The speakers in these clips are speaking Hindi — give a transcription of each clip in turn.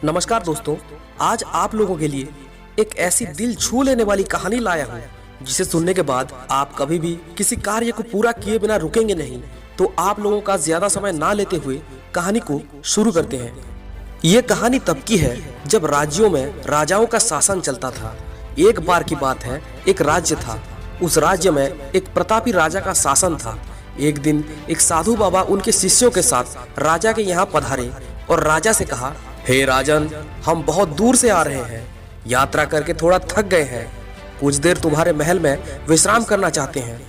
नमस्कार दोस्तों, आज आप लोगों के लिए एक ऐसी दिल छू लेने वाली कहानी लाया हूँ जिसे सुनने के बाद आप कभी भी किसी कार्य को पूरा किए बिना रुकेंगे नहीं। तो आप लोगों का ज्यादा समय ना लेते हुए कहानी को शुरू करते हैं। ये कहानी तब की है जब राज्यों में राजाओं का शासन चलता था। एक बार की बात है, एक राज्य था। उस राज्य में एक प्रतापी राजा का शासन था। एक दिन एक साधु बाबा उनके शिष्यों के साथ राजा के यहाँ पधारे और राजा से कहा, हे राजन, हम बहुत दूर से आ रहे हैं, यात्रा करके थोड़ा थक गए हैं, कुछ देर तुम्हारे महल में विश्राम करना चाहते हैं।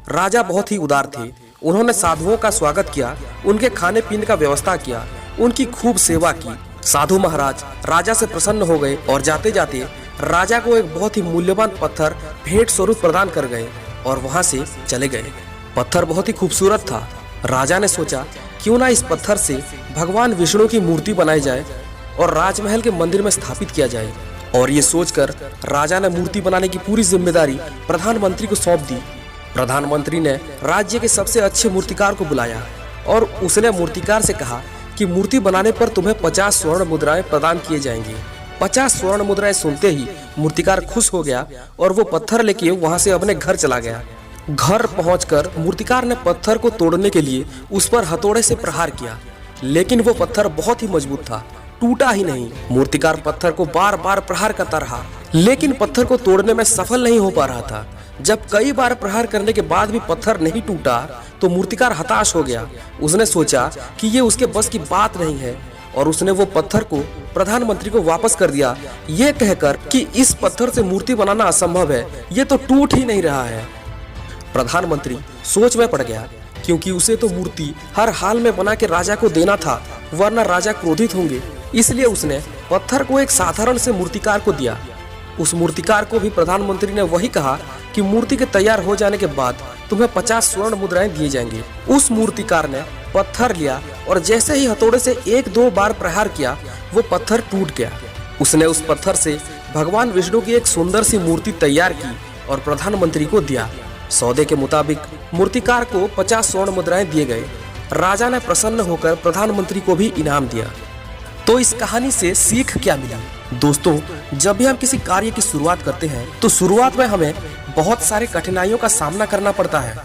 राजा बहुत ही उदार थे। उन्होंने साधुओं का स्वागत किया, उनके खाने पीने का व्यवस्था किया, उनकी खूब सेवा की। साधु महाराज राजा से प्रसन्न हो गए और जाते जाते राजा को एक बहुत ही मूल्यवान पत्थर भेंट स्वरूप प्रदान कर गए और वहां से चले गए। पत्थर बहुत ही खूबसूरत था। राजा ने सोचा, क्यों ना इस पत्थर से भगवान विष्णु की मूर्ति बनाई जाए और राजमहल के मंदिर में स्थापित किया जाए। और ये सोचकर राजा ने मूर्ति बनाने की पूरी जिम्मेदारी प्रधानमंत्री को सौंप दी। प्रधानमंत्री ने राज्य के सबसे अच्छे मूर्तिकार को बुलाया और उसने मूर्तिकार से कहा कि मूर्ति बनाने पर तुम्हें 50 स्वर्ण मुद्राएं प्रदान किए जाएंगे। 50 स्वर्ण मुद्राएं सुनते ही मूर्तिकार खुश हो गया और वो पत्थर लेके वहां से अपने घर चला गया। घर पहुंचकर मूर्तिकार ने पत्थर को तोड़ने के लिए उस पर हथौड़े से प्रहार किया, लेकिन वो पत्थर बहुत ही मजबूत था, टूटा ही नहीं। मूर्तिकार पत्थर को बार बार प्रहार करता रहा, लेकिन पत्थर को तोड़ने में सफल नहीं हो पा रहा था। जब कई बार प्रहार करने के बाद भी पत्थर नहीं टूटा तो मूर्तिकार हताश हो गया। उसने सोचा कि ये उसके बस की बात नहीं है और उसने वो पत्थर को प्रधानमंत्री को वापस कर दिया, ये कहकर कि इस पत्थर से मूर्ति बनाना असंभव है, ये तो टूट ही नहीं रहा है। प्रधानमंत्री सोच में पड़ गया, क्योंकि उसे तो मूर्ति हर हाल में बना के राजा को देना था, वरना राजा क्रोधित होंगे। इसलिए उसने पत्थर को एक साधारण से मूर्तिकार को दिया। उस मूर्तिकार को भी प्रधानमंत्री ने वही कहा कि मूर्ति के तैयार हो जाने के बाद तुम्हें 50 स्वर्ण मुद्राएं दिए जाएंगे। उस मूर्तिकार ने पत्थर लिया और जैसे ही हथौड़े से 1-2 बार प्रहार किया, वो पत्थर टूट गया। उसने उस पत्थर से भगवान विष्णु की एक सुंदर सी मूर्ति तैयार की और प्रधानमंत्री को दिया। सौदे के मुताबिक मूर्तिकार को 50 स्वर्ण मुद्राएं दिए गए। राजा ने प्रसन्न होकर प्रधानमंत्री को भी इनाम दिया। तो इस कहानी से सीख क्या मिला? दोस्तों, जब भी हम किसी कार्य की शुरुआत करते हैं तो शुरुआत में हमें बहुत सारी कठिनाइयों का सामना करना पड़ता है।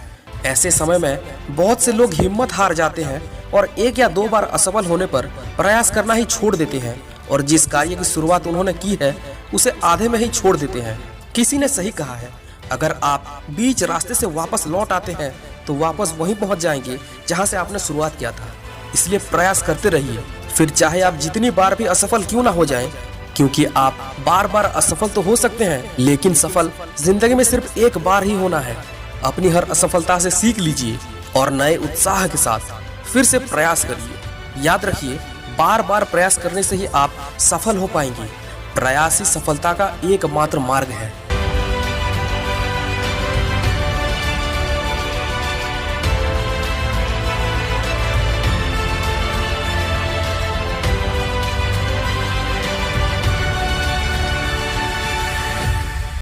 ऐसे समय में बहुत से लोग हिम्मत हार जाते हैं और 1 या 2 बार असफल होने पर प्रयास करना ही छोड़ देते हैं और जिस कार्य की शुरुआत उन्होंने की है उसे आधे में ही छोड़ देते हैं। किसी ने सही कहा है, अगर आप बीच रास्ते से वापस लौट आते हैं तो वापस वहीं पहुंच जाएंगे जहां से आपने शुरुआत किया था। इसलिए प्रयास करते रहिए, फिर चाहे आप जितनी बार भी असफल क्यों ना हो जाएं, क्योंकि आप बार बार असफल तो हो सकते हैं, लेकिन सफल जिंदगी में सिर्फ एक बार ही होना है। अपनी हर असफलता से सीख लीजिए और नए उत्साह के साथ फिर से प्रयास करिए। याद रखिए, बार बार प्रयास करने से ही आप सफल हो पाएंगे। प्रयास ही सफलता का एकमात्र मार्ग है।